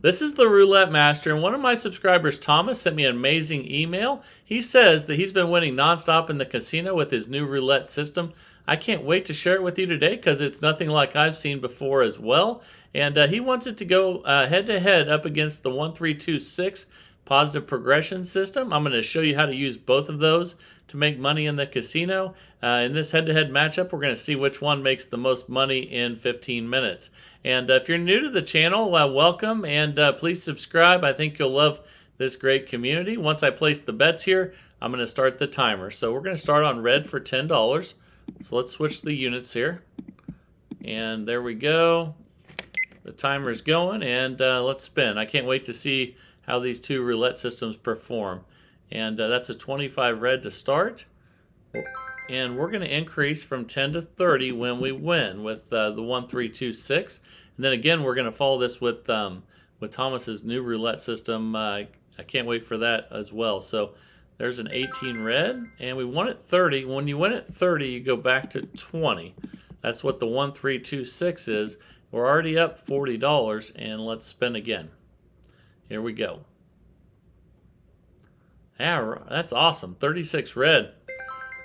This is the Roulette Master, and one of my subscribers, Thomas, sent me an amazing email. He says that he's been winning nonstop in the casino with his new roulette system. I can't wait to share it with you today because it's nothing like I've seen before as well. And he wants it to go head to head up against the 1326 positive progression system. I'm going to show you how to use both of those to make money in the casino. In this head-to-head matchup, we're going to see which one makes the most money in 15 minutes. And if you're new to the channel, welcome, and please subscribe. I think you'll love this great community. Once I place the bets here, I'm going to start the timer. So we're going to start on red for $10. So let's switch the units here. And there we go. The timer's going, and let's spin. I can't wait to see how these two roulette systems perform. And that's a 25 red to start. And we're going to increase from 10 to 30 when we win with the 1326. And then again, we're going to follow this with Thomas's new roulette system. I can't wait for that as well. So there's an 18 red, and we won at 30. When you win at 30, you go back to 20. That's what the 1326 is. We're already up $40, and let's spin again. Here we go. Yeah, that's awesome. 36 red.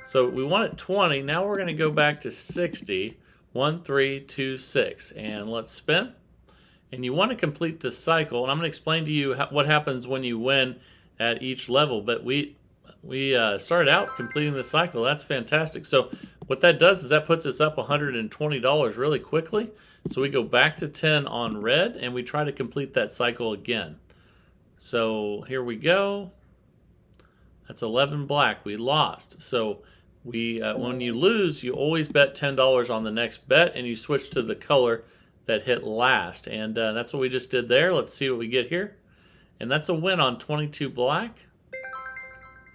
So we won at 20. Now we're going to go back to 60. 1326. And let's spin. And you want to complete this cycle. And I'm going to explain to you what happens when you win at each level. But we started out completing the cycle. That's fantastic. So what that does is that puts us up $120 really quickly. So we go back to 10 on red, and we try to complete that cycle again. So here we go. That's 11 black. We lost. So when you lose, you always bet $10 on the next bet, and you switch to the color that hit last. And that's what we just did there. Let's see what we get here. And that's a win on 22 black.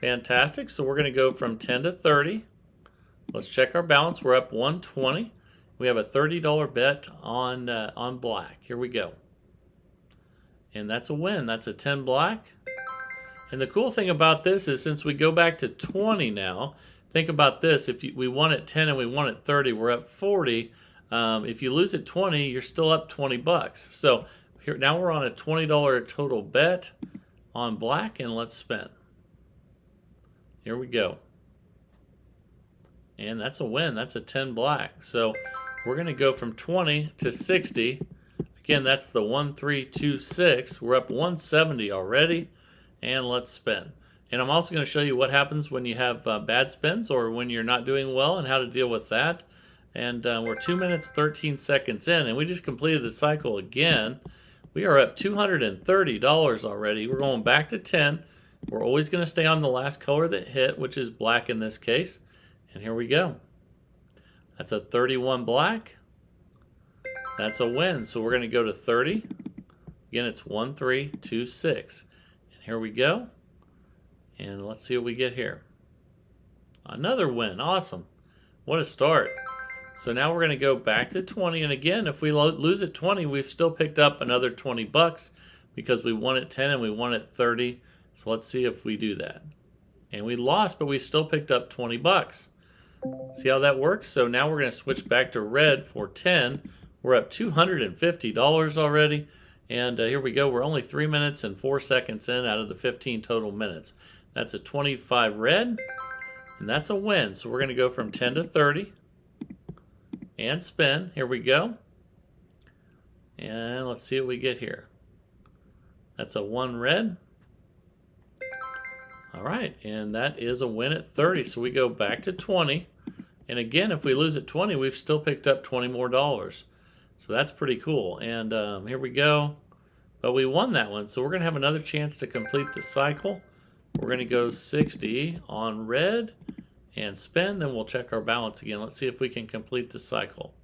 Fantastic. So we're going to go from 10 to 30. Let's check our balance. We're up 120. We have a $30 bet on black. Here we go. And that's a win. That's a 10 black. And the cool thing about this is since we go back to 20 now, think about this. If we won at 10 and we won at 30, we're up 40. If you lose at 20, you're still up 20 bucks. So here now we're on a $20 total bet on black, and let's spin. Here we go. And that's a win. That's a 10 black. So we're going to go from 20 to 60. Again, that's the 1326. We're up 170 already. And let's spin. And I'm also going to show you what happens when you have bad spins or when you're not doing well and how to deal with that. And we're 2 minutes, 13 seconds in, and we just completed the cycle again. We are up $230 already. We're going back to 10. We're always going to stay on the last color that hit, which is black in this case. And here we go. That's a 31 black. That's a win. So we're going to go to 30. Again, it's 1326. Here we go. And let's see what we get here. Another win. Awesome. What a start. So now we're going to go back to 20. And again, if we lose at 20, we've still picked up another 20 bucks because we won at 10 and we won at 30. So let's see if we do that. And we lost, but we still picked up 20 bucks. See how that works? So now we're going to switch back to red for 10. We're up $250 already. And here we go. We're only 3 minutes and 4 seconds in out of the 15 total minutes. That's a 25 red, and that's a win. So we're going to go from 10 to 30 and spin. Here we go. And let's see what we get here. That's a 1 red. All right, and that is a win at 30. So we go back to 20. And again, if we lose at 20, we've still picked up 20 more dollars. So that's pretty cool. And here we go. But we won that one. So we're going to have another chance to complete the cycle. We're going to go 60 on red and spin. Then we'll check our balance again. Let's see if we can complete the cycle.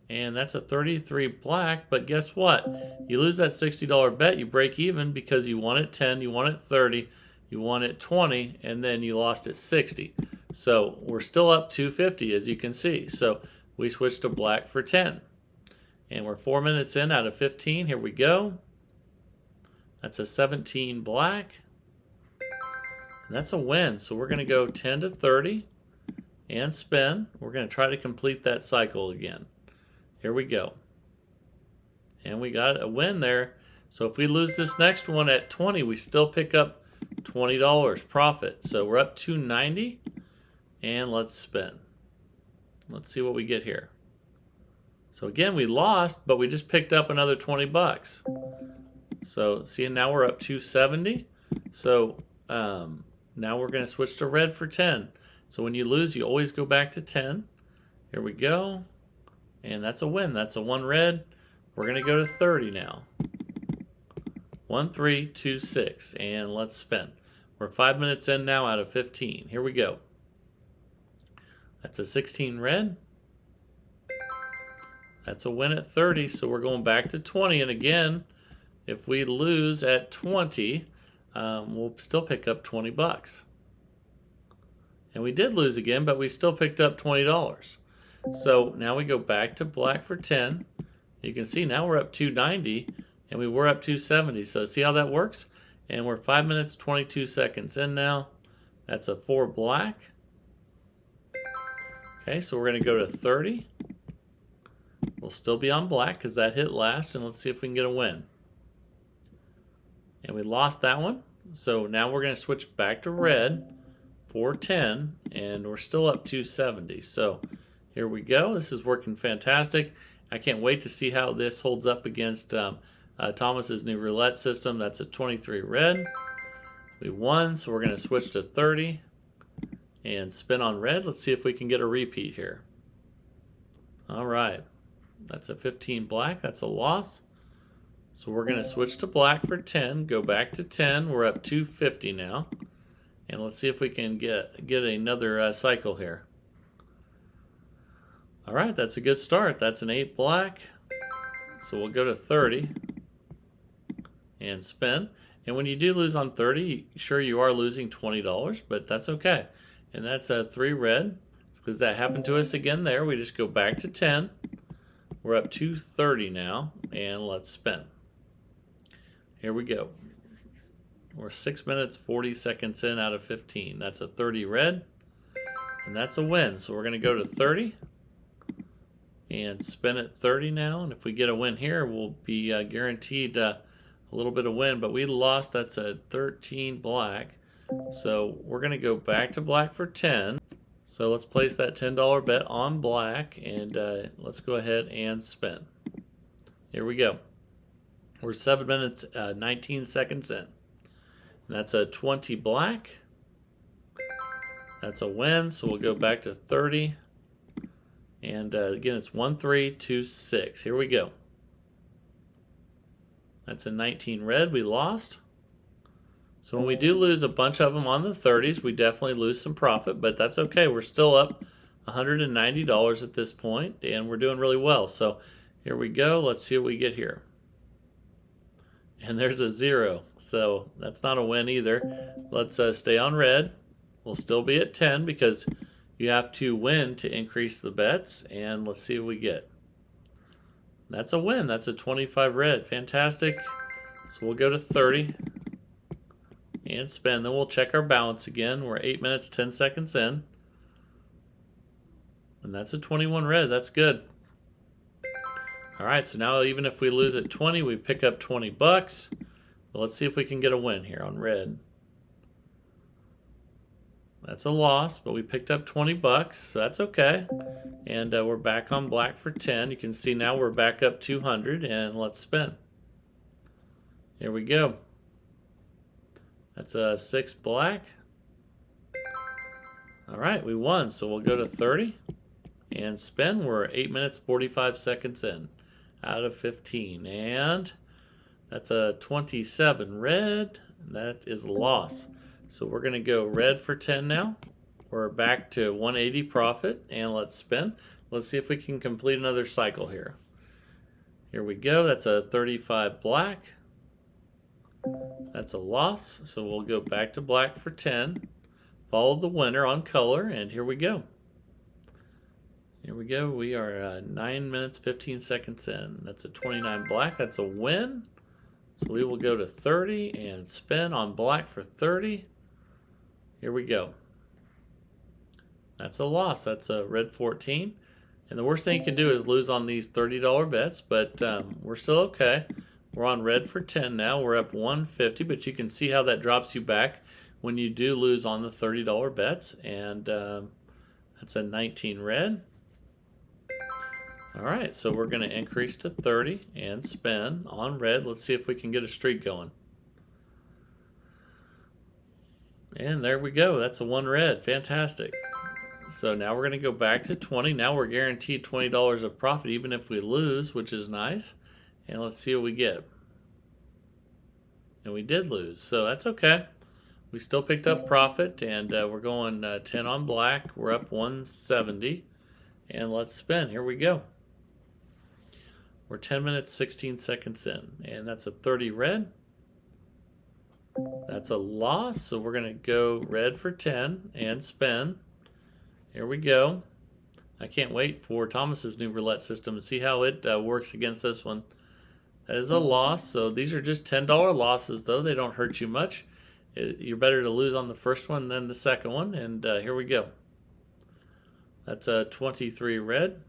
And that's a 33 black. But guess what? You lose that $60 bet. You break even because you won at 10, you won at 30, you won at 20, and then you lost at 60. So we're still up 250 as you can see. So we switched to black for 10. And we're 4 minutes in out of 15. Here we go. That's a 17 black. And that's a win. So we're going to go 10 to 30 and spin. We're going to try to complete that cycle again. Here we go. And we got a win there. So if we lose this next one at 20, we still pick up $20 profit. So we're up $290, and let's spin. Let's see what we get here. So again, we lost, but we just picked up another 20 bucks. So see, now we're up $270. So now we're going to switch to red for 10. So when you lose, you always go back to 10. Here we go. And that's a win. That's a 1 red. We're going to go to 30 now. 1, 3, 2, 6. And let's spin. We're 5 minutes in now out of 15. Here we go. That's a 16 red. That's a win at 30. So we're going back to 20. And again, if we lose at 20, we'll still pick up 20 bucks. And we did lose again, but we still picked up $20. So now we go back to black for 10. You can see now we're up 290, and we were up 270. So see how that works? And we're 5 minutes, 22 seconds in now. That's a 4 black. Okay, so we're going to go to 30. We'll still be on black because that hit last, and let's see if we can get a win. And we lost that one. So now we're going to switch back to red for 10, and we're still up 270. So here we go. This is working fantastic. I can't wait to see how this holds up against Thomas's new roulette system. That's a 23 red. We won, so we're going to switch to 30 and spin on red. Let's see if we can get a repeat here. All right. That's a 15 black. That's a loss. So we're going to switch to black for 10, go back to 10. We're up 250 now. And let's see if we can get another cycle here. All right, that's a good start. That's an 8 black. So we'll go to 30 and spin. And when you do lose on 30, sure you are losing $20, but that's okay. And that's a 3 red, because that happened to us again there. We just go back to 10. We're up 230 now, and let's spin. Here we go. We're 6 minutes, 40 seconds in out of 15. That's a 30 red, and that's a win. So we're going to go to 30 and spin at 30 now. And if we get a win here, we'll be guaranteed a little bit of win. But we lost. That's a 13 black. So we're going to go back to black for 10. So let's place that $10 bet on black, and let's go ahead and spin. Here we go. We're 7 minutes, 19 seconds in. And that's a 20 black. That's a win, so we'll go back to 30. And again, it's 1, 3, 2, 6. Here we go. That's a 19 red. We lost. So when we do lose a bunch of them on the 30s, we definitely lose some profit, but that's okay. We're still up $190 at this point, and we're doing really well. So here we go. Let's see what we get here. And there's a 0, so that's not a win either. Let's stay on red. We'll still be at 10 because you have to win to increase the bets, and let's see what we get. That's a win. That's a 25 red. Fantastic. So we'll go to 30 and spin. Then we'll check our balance again. We're 8 minutes, 10 seconds in. And that's a 21 red. That's good. All right, so now even if we lose at 20, we pick up 20 bucks. Well, let's see if we can get a win here on red. That's a loss, but we picked up 20 bucks, so that's okay. And we're back on black for 10. You can see now we're back up 200, and let's spin. Here we go. That's a 6 black. All right, we won, so we'll go to 30 and spin. We're 8 minutes, 45 seconds in out of 15, and that's a 27 red. That is a loss. So we're going to go red for 10 now. We're back to 180 profit, and let's spin. Let's see if we can complete another cycle here. Here we go. That's a 35 black. That's a loss, so we'll go back to black for 10. Follow the winner on color, and here we go. Here we go. We are 9 minutes, 15 seconds in. That's a 29 black. That's a win. So we will go to 30 and spin on black for 30. Here we go. That's a loss. That's a red 14. And the worst thing you can do is lose on these $30 bets, but we're still okay. We're on red for 10 now. We're up 150, but you can see how that drops you back when you do lose on the $30 bets. And that's a 19 red. All right, so we're going to increase to 30 and spin on red. Let's see if we can get a streak going. And there we go. That's a 1 red. Fantastic. So now we're going to go back to 20. Now we're guaranteed $20 of profit even if we lose, which is nice. And let's see what we get. And we did lose, so that's okay. We still picked up profit, and we're going 10 on black. We're up 170. And let's spin. Here we go. We're 10 minutes, 16 seconds in. And that's a 30 red. That's a loss, so we're going to go red for 10 and spin. Here we go. I can't wait for Thomas's new roulette system to see how it works against this one. That is a loss, so these are just $10 losses, though. They don't hurt you much. You're better to lose on the first one than the second one, and here we go. That's a 23 red,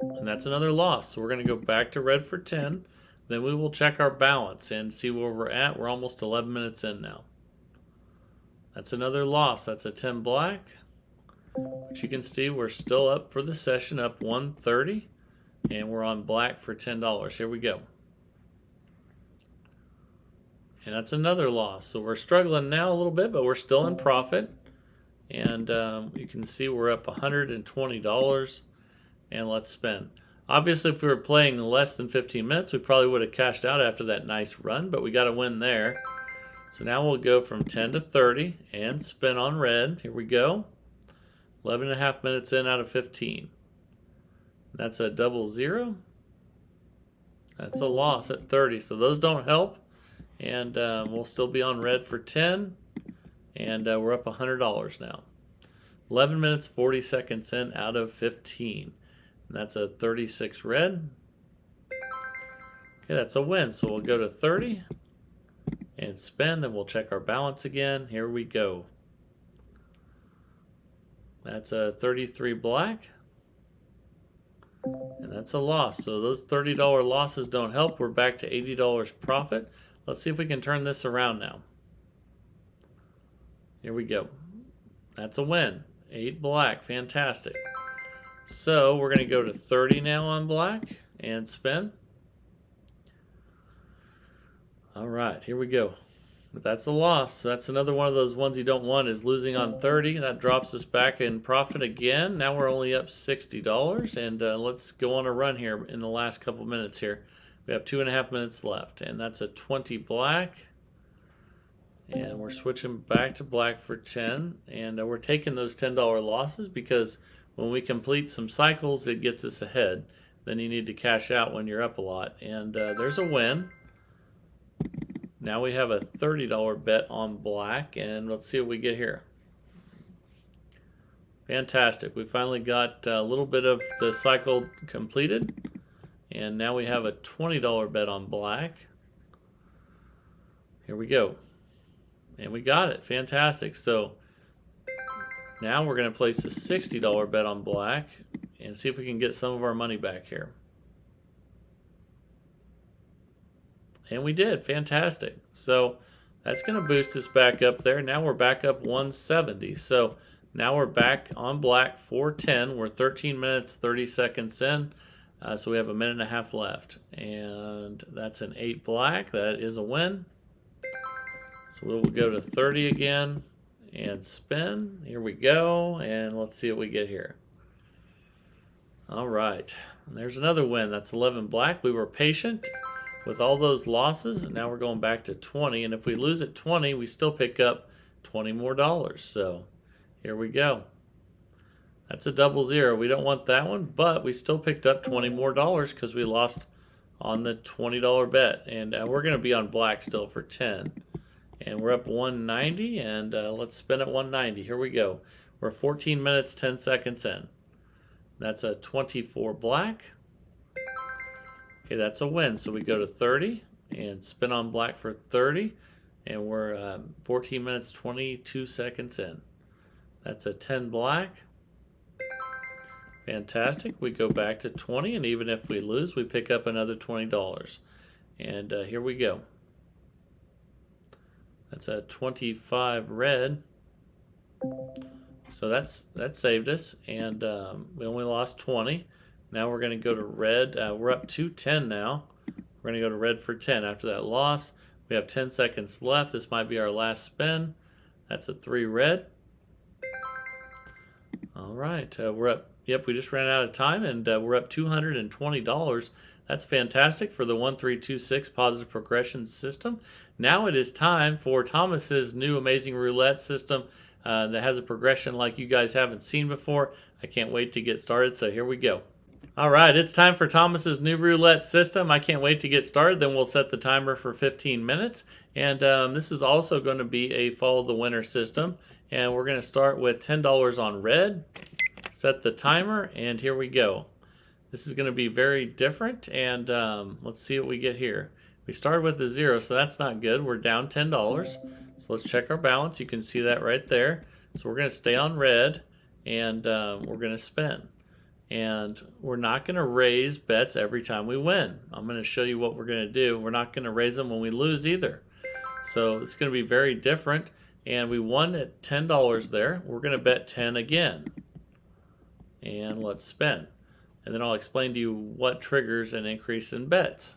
and that's another loss. So we're going to go back to red for 10. Then we will check our balance and see where we're at. We're almost 11 minutes in now. That's another loss. That's a 10 black. But you can see we're still up for the session, up 130. And we're on black for $10. Here we go. And that's another loss. So we're struggling now a little bit, but we're still in profit. And you can see we're up $120. And let's spin. Obviously, if we were playing less than 15 minutes, we probably would have cashed out after that nice run, but we got a win there. So now we'll go from 10 to 30 and spin on red. Here we go. 11 and a half minutes in out of 15. That's a 00. That's a loss at 30. So those don't help. And we'll still be on red for 10. And we're up $100 now. 11 minutes, 40 seconds in out of 15. And that's a 36 red. Okay, that's a win. So we'll go to 30 and spin. Then we'll check our balance again. Here we go. That's a 33 black. And that's a loss. So those $30 losses don't help. We're back to $80 profit. Let's see if we can turn this around now. Here we go. That's a win. 8 black. Fantastic. So we're going to go to 30 now on black and spin. All right, here we go. But that's a loss. So that's another one of those ones you don't want, is losing on 30. That drops us back in profit again. Now we're only up $60. And let's go on a run here in the last couple minutes here. We have 2.5 minutes left. And that's a 20 black. And we're switching back to black for 10. And we're taking those $10 losses because when we complete some cycles, it gets us ahead. Then you need to cash out when you're up a lot. And there's a win. Now we have a $30 bet on black, and let's see what we get here. Fantastic. We finally got a little bit of the cycle completed, and now we have a $20 bet on black. Here we go. And we got it. Fantastic. So now we're going to place a $60 bet on black and see if we can get some of our money back here. And we did. Fantastic. So that's going to boost us back up there. Now we're back up 170. So now we're back on black for 10. We're 13 minutes, 30 seconds in. So we have a minute and a half left. And that's an 8 black. That is a win. So we'll go to 30 again and spin. Here we go. And let's see what we get here. All right. And there's another win. That's 11 black. We were patient with all those losses, and now we're going back to 20. And if we lose at 20, we still pick up $20 more. So here we go. That's a 00. We don't want that one, but we still picked up $20 more because we lost on the $20 bet. And we're going to be on black still for 10. And we're up 190, and let's spin at 190. Here we go. We're 14 minutes, 10 seconds in. That's a 24 black. Okay, that's a win. So we go to 30 and spin on black for 30. And we're 14 minutes, 22 seconds in. That's a 10 black. Fantastic. We go back to 20, and even if we lose, we pick up another $20. And here we go. That's a 25 red. So that saved us, and we only lost 20. Now we're going to go to red. We're up to 10 now. We're going to go to red for 10 after that loss. We have 10 seconds left. This might be our last spin. That's a 3 red. All right, we're up. Yep, we just ran out of time, and we're up $220. That's fantastic for the 1326 positive progression system. Now it is time for Thomas's new amazing roulette system that has a progression like you guys haven't seen before. I can't wait to get started, so here we go. All right, it's time for Thomas's new roulette system. I can't wait to get started. Then we'll set the timer for 15 minutes. And this is also going to be a follow the winner system. And we're going to start with $10 on red. Set the timer, and here we go. This is going to be very different, and let's see what we get here. We started with a 0, so that's not good. We're down $10. So let's check our balance. You can see that right there. So we're going to stay on red, and we're going to spin. And we're not going to raise bets every time we win. I'm going to show you what we're going to do. We're not going to raise them when we lose either. So it's going to be very different. And we won at $10 there. We're going to bet 10 again. And let's spin. And then I'll explain to you what triggers an increase in bets.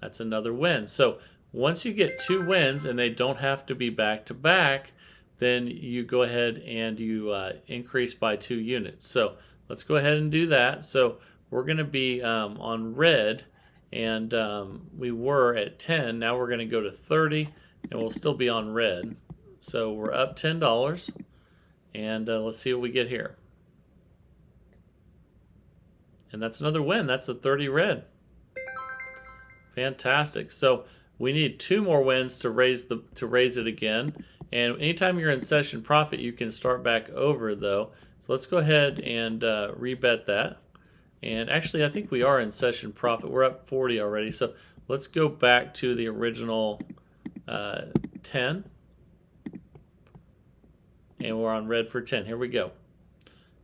That's another win. So once you get 2 wins, and they don't have to be back to back, then you go ahead and you increase by 2 units. So let's go ahead and do that. So we're going to be on red, and we were at 10. Now we're going to go to 30, and we'll still be on red. So we're up $10, and let's see what we get here. And that's another win. That's a 30 red. Fantastic. So we need 2 more wins to raise it again. And anytime you're in session profit, you can start back over though. So let's go ahead and rebet that. And actually, I think we are in session profit. We're up 40 already. So let's go back to the original 10. And we're on red for 10. Here we go.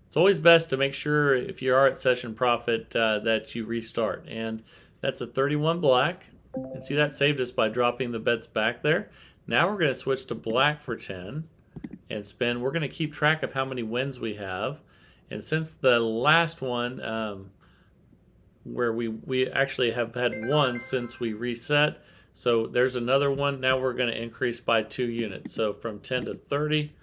It's always best to make sure if you are at session profit that you restart. And that's a 31 black. And see, that saved us by dropping the bets back there. Now we're going to switch to black for 10 and spin. We're going to keep track of how many wins we have. And since the last one, where we actually have had 1 since we reset, so there's another one. Now we're going to increase by 2 units. So from 10 to 30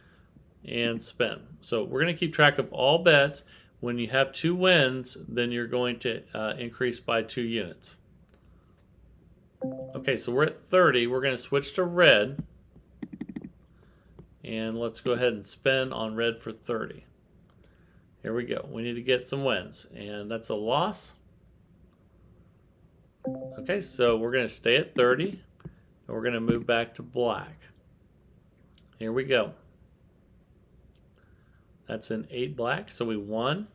and spin. So we're going to keep track of all bets. When you have 2 wins, then you're going to increase by 2 units. Okay, so we're at 30. We're going to switch to red. And let's go ahead and spin on red for 30. Here we go. We need to get some wins. And that's a loss. Okay, so we're going to stay at 30. And we're going to move back to black. Here we go. That's an 8 black, so we won.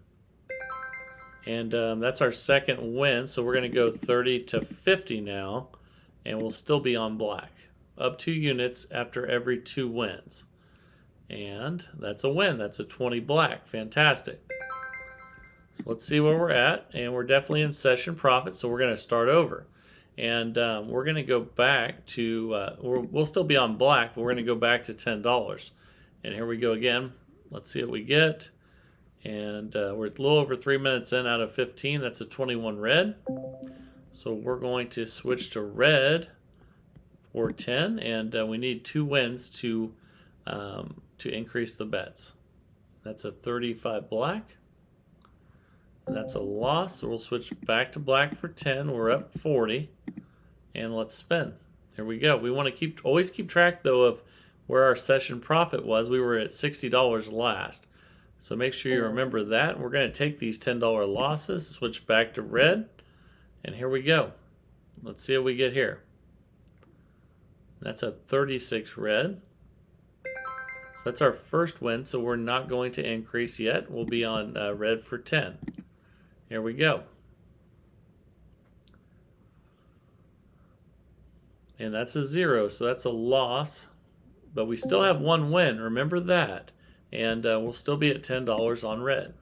And that's our second win. So we're going to go 30 to 50 now. And we'll still be on black. Up 2 units after every 2 wins. And that's a win. That's a 20 black. Fantastic. So let's see where we're at. And we're definitely in session profit, so we're going to start over. And we're going to go back to, we'll still be on black, but we're going to go back to $10. And here we go again. Let's see what we get. And we're a little over 3 minutes in out of 15. That's a 21 red. So we're going to switch to red for 10. And we need 2 wins to increase the bets. That's a 35 black. And that's a loss. So we'll switch back to black for 10. We're up 40. And let's spin. Here we go. We want to always keep track, though, of where our session profit was. We were at $60 last. So make sure you remember that. We're going to take these $10 losses, switch back to red, and here we go. Let's see what we get here. That's a 36 red. So that's our first win, so we're not going to increase yet. We'll be on red for 10. Here we go. And that's a 0, so that's a loss. But we still have 1 win, remember that. And we'll still be at $10 on red.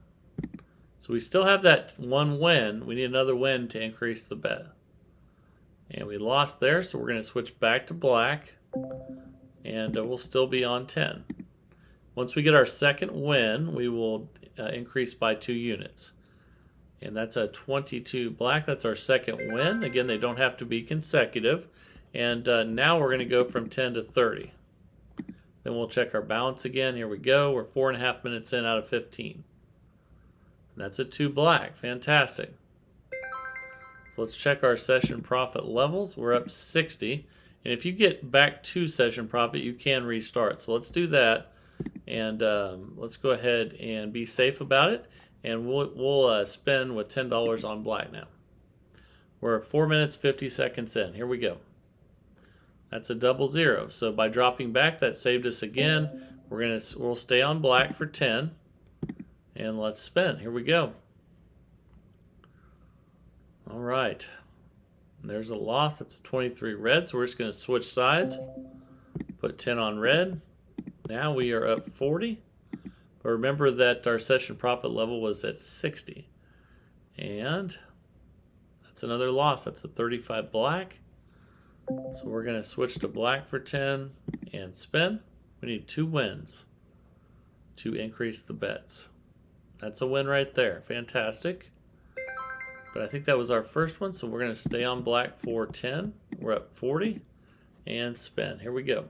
So we still have that one win. We need another win to increase the bet. And we lost there, so we're going to switch back to black. And we'll still be on 10. Once we get our second win, we will increase by 2 units. And that's a 22 black. That's our second win. Again, they don't have to be consecutive. And now we're going to go from 10 to 30. Then we'll check our balance again. Here we go. We're 4.5 minutes in out of 15. And that's a 2 black. Fantastic. So let's check our session profit levels. We're up 60. And if you get back to session profit, you can restart. So let's do that. And let's go ahead and be safe about it. And we'll spend with $10 on black now. We're 4 minutes, 50 seconds in. Here we go. That's a double zero. So by dropping back, that saved us again. We'll stay on black for 10. And let's spin. Here we go. All right. And there's a loss. That's 23 red. So we're just going to switch sides. Put 10 on red. Now we are up 40. But remember that our session profit level was at 60. And that's another loss. That's a 35 black. So we're going to switch to black for 10 and spin. We need 2 wins to increase the bets. That's a win right there. Fantastic. But I think that was our first one, so we're going to stay on black for 10. We're up 40 and spin. Here we go.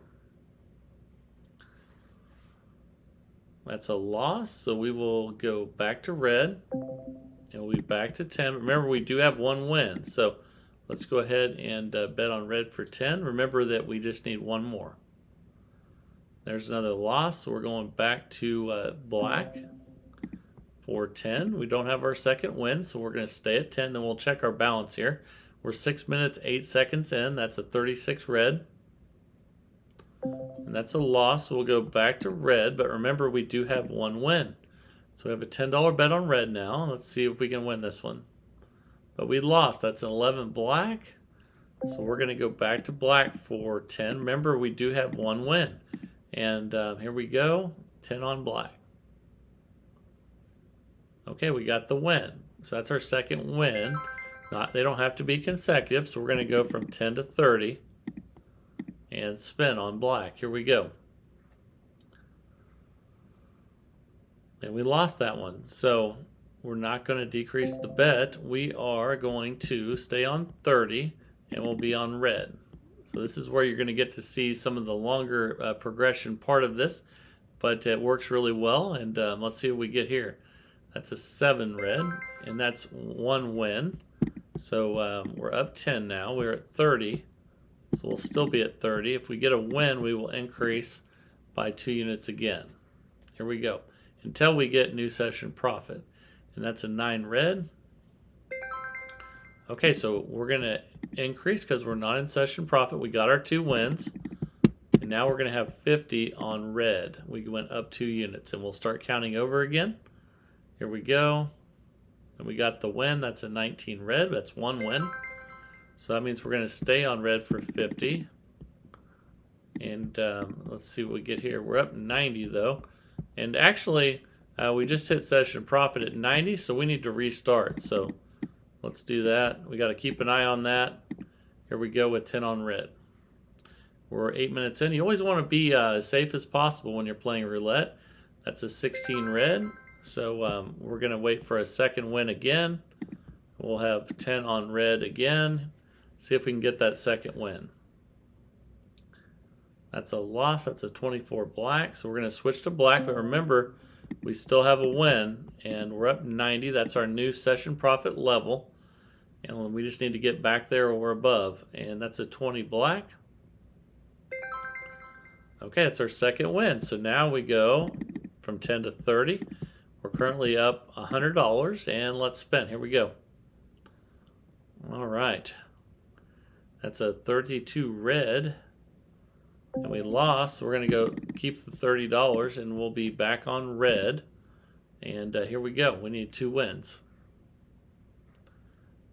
That's a loss, so we will go back to red and we'll be back to 10. Remember, we do have 1 win, so let's go ahead and bet on red for 10. Remember that we just need 1 more. There's another loss, so we're going back to black for 10. We don't have our second win, so we're going to stay at 10. Then we'll check our balance here. We're 6 minutes, 8 seconds in. That's a 36 red. And that's a loss, so we'll go back to red. But remember, we do have 1 win. So we have a $10 bet on red now. Let's see if we can win this one. But we lost. That's an 11 black. So we're going to go back to black for 10. Remember, we do have 1 win. And here we go, 10 on black. Okay, we got the win. So that's our second win. They don't have to be consecutive, so we're going to go from 10 to 30 and spin on black. Here we go. And we lost that one. So we're not going to decrease the bet. We are going to stay on 30 and we'll be on red. So this is where you're going to get to see some of the longer progression part of this, but it works really well. And let's see what we get here. That's a 7 red, and that's 1 win. So we're up 10 now. We're at 30, so we'll still be at 30. If we get a win, we will increase by 2 units again. Here we go, until we get new session profit. And that's a 9 red. Okay, so we're going to increase because we're not in session profit. We got our 2 wins. And now we're going to have 50 on red. We went up 2 units, and we'll start counting over again. Here we go. And we got the win. That's a 19 red. That's 1 win. So that means we're going to stay on red for 50. And let's see what we get here. We're up 90 though. And actually, we just hit session profit at 90, so we need to restart. So let's do that. We got to keep an eye on that. Here we go with 10 on red. We're 8 minutes in. You always want to be as safe as possible when you're playing roulette. That's a 16 red. So we're going to wait for a second win again. We'll have 10 on red again. See if we can get that second win. That's a loss. That's a 24 black. So we're going to switch to black. But remember, we still have a win. And we're up 90. That's our new session profit level. And we just need to get back there or above. And that's a 20 black. Okay, that's our second win. So now we go from 10 to 30. We're currently up $100, and let's spin. Here we go. All right. That's a 32 red, and we lost. So we're going to go keep the $30, and we'll be back on red. And here we go. We need 2 wins.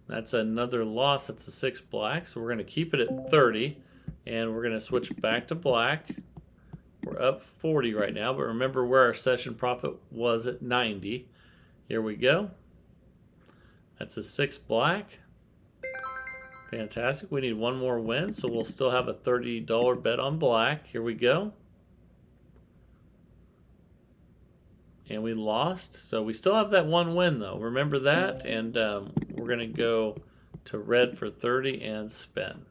That's another loss. That's a 6 black, so we're going to keep it at 30, and we're going to switch back to black. We're up 40 right now, but remember where our session profit was at 90. Here we go. That's a 6 black. Fantastic. We need one more win, so we'll still have a $30 bet on black. Here we go. And we lost, so we still have that one win though. Remember that, and we're going to go to red for 30 and spin.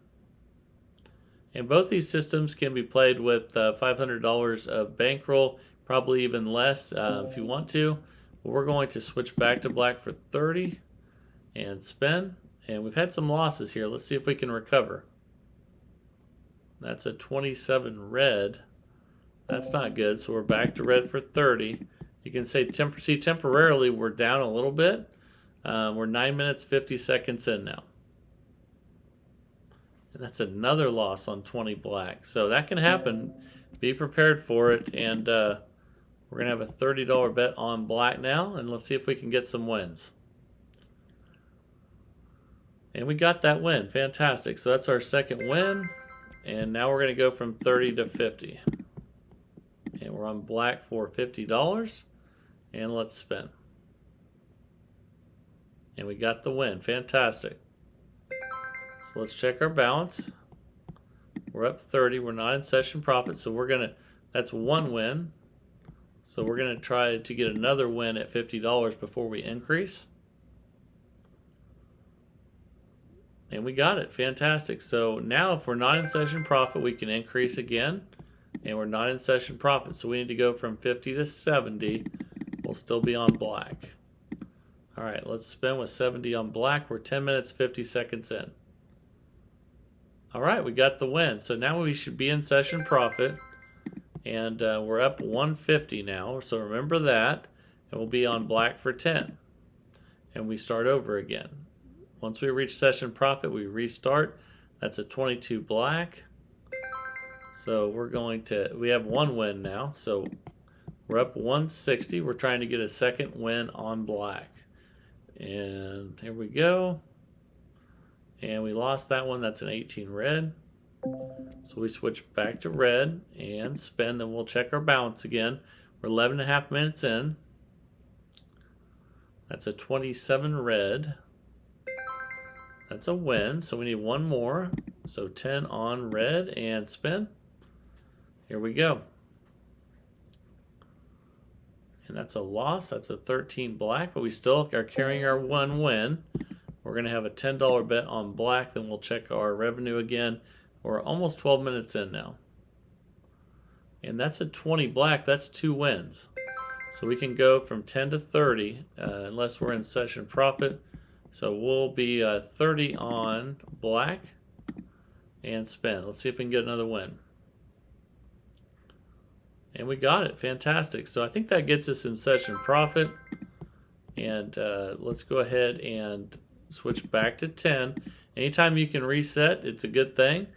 And both these systems can be played with $500 of bankroll, probably even less if you want to. But we're going to switch back to black for 30 and spin. And we've had some losses here. Let's see if we can recover. That's a 27 red. That's not good, so we're back to red for 30. You can say temporarily we're down a little bit. We're 9 minutes 50 seconds in now. And that's another loss on 20 black. So that can happen. Be prepared for it. And we're going to have a $30 bet on black now. And let's see if we can get some wins. And we got that win. Fantastic. So that's our second win. And now we're going to go from 30 to 50. And we're on black for $50. And let's spin. And we got the win. Fantastic. So let's check our balance. We're up 30. We're not in session profit, so we're going to, that's one win. So we're going to try to get another win at $50 before we increase. And we got it. Fantastic. So now if we're not in session profit, we can increase again. And we're not in session profit, so we need to go from 50 to 70. We'll still be on black. All right, let's spin with 70 on black. We're 10 minutes, 50 seconds in. All right, we got the win. So now we should be in session profit. And we're up 150 now, so remember that. And we'll be on black for 10. And we start over again. Once we reach session profit, we restart. That's a 22 black. So we're going to, we have one win now. So we're up 160. We're trying to get a second win on black. And here we go. And we lost that one. That's an 18 red. So we switch back to red and spin. Then we'll check our balance again. We're 11.5 minutes in. That's a 27 red. That's a win. So we need one more. So 10 on red and spin. Here we go. And that's a loss. That's a 13 black, but we still are carrying our one win. We're going to have a $10 bet on black. Then we'll check our revenue again. We're almost 12 minutes in now. And that's a 20 black. That's two wins. So we can go from 10 to 30 unless we're in session profit. So we'll be 30 on black and spin. Let's see if we can get another win. And we got it. Fantastic. So I think that gets us in session profit. And let's go ahead and switch back to 10. Anytime you can reset, it's a good thing.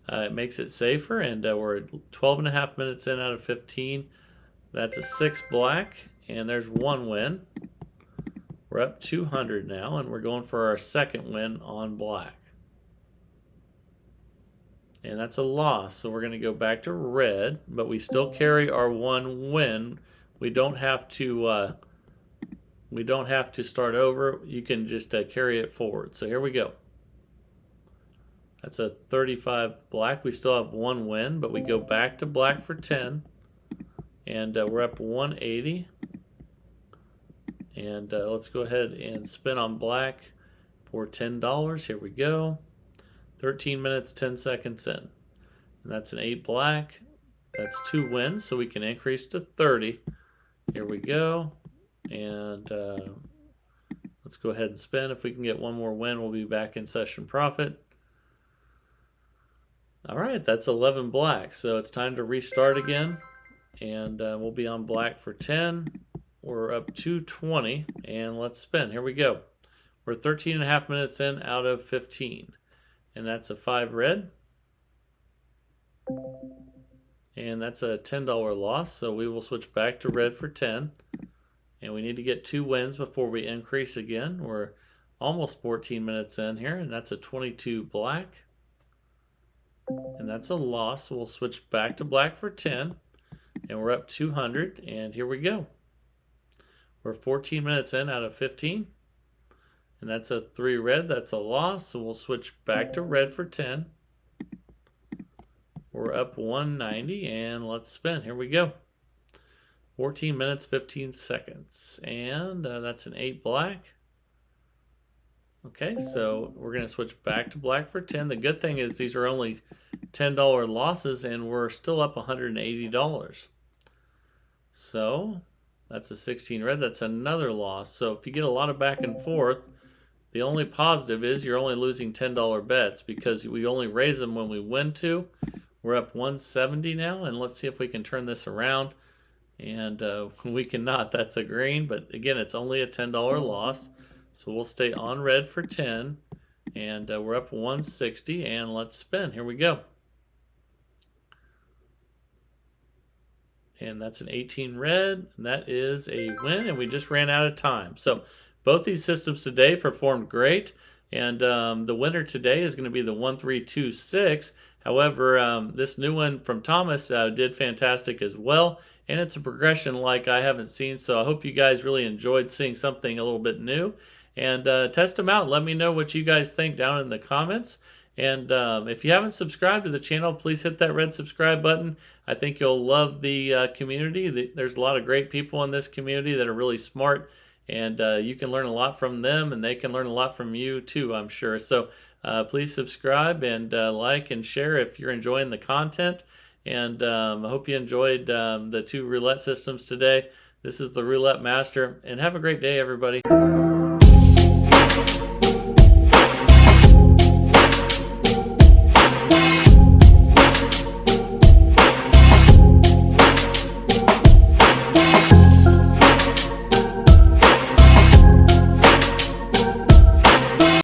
It makes it safer. And we're 12.5 minutes in out of 15. That's a 6 black. And there's one win. We're up 200 now. And we're going for our second win on black. And that's a loss, so we're going to go back to red, but we still carry our one win. We don't have to start over. You can just carry it forward. So here we go. That's a 35 black. We still have one win, but we go back to black for 10, and we're up 180. And let's go ahead and spin on black for $10. Here we go. 13 minutes, 10 seconds in. And that's an 8 black. That's two wins, so we can increase to 30. Here we go. And let's go ahead and spin. If we can get one more win, we'll be back in session profit. All right, that's 11 black. So it's time to restart again. And we'll be on black for 10. We're up 220. And let's spin. Here we go. We're 13.5 minutes in out of 15. And that's a 5 red. And that's a $10 loss. So we will switch back to red for 10. And we need to get two wins before we increase again. We're almost 14 minutes in here. And that's a 22 black. And that's a loss. So we'll switch back to black for 10. And we're up 200. And here we go. We're 14 minutes in out of 15. And that's a 3 red. That's a loss. So we'll switch back to red for 10. We're up 190, and let's spin. Here we go. 14 minutes, 15 seconds. And that's an 8 black. Okay, so we're going to switch back to black for 10. The good thing is these are only $10 losses, and we're still up $180. So that's a 16 red. That's another loss. So if you get a lot of back and forth, the only positive is you're only losing $10 bets because we only raise them when we win to. We're up 170 now, and let's see if we can turn this around. And we cannot. That's a green, but again, it's only a $10 loss. So we'll stay on red for 10, and we're up 160, and let's spin. Here we go. And that's an 18 red, and that is a win, and we just ran out of time. So both these systems today performed great, and the winner today is going to be the 1326. However, this new one from Thomas did fantastic as well, and it's a progression like I haven't seen, so I hope you guys really enjoyed seeing something a little bit new. And test them out. Let me know what you guys think down in the comments. And if you haven't subscribed to the channel, please hit that red subscribe button. I think you'll love the community. There's a lot of great people in this community that are really smart, and you can learn a lot from them, and they can learn a lot from you too, I'm sure. So please subscribe and like and share if you're enjoying the content. And I hope you enjoyed the 2 roulette systems today. This is the Roulette Master, and have a great day, everybody.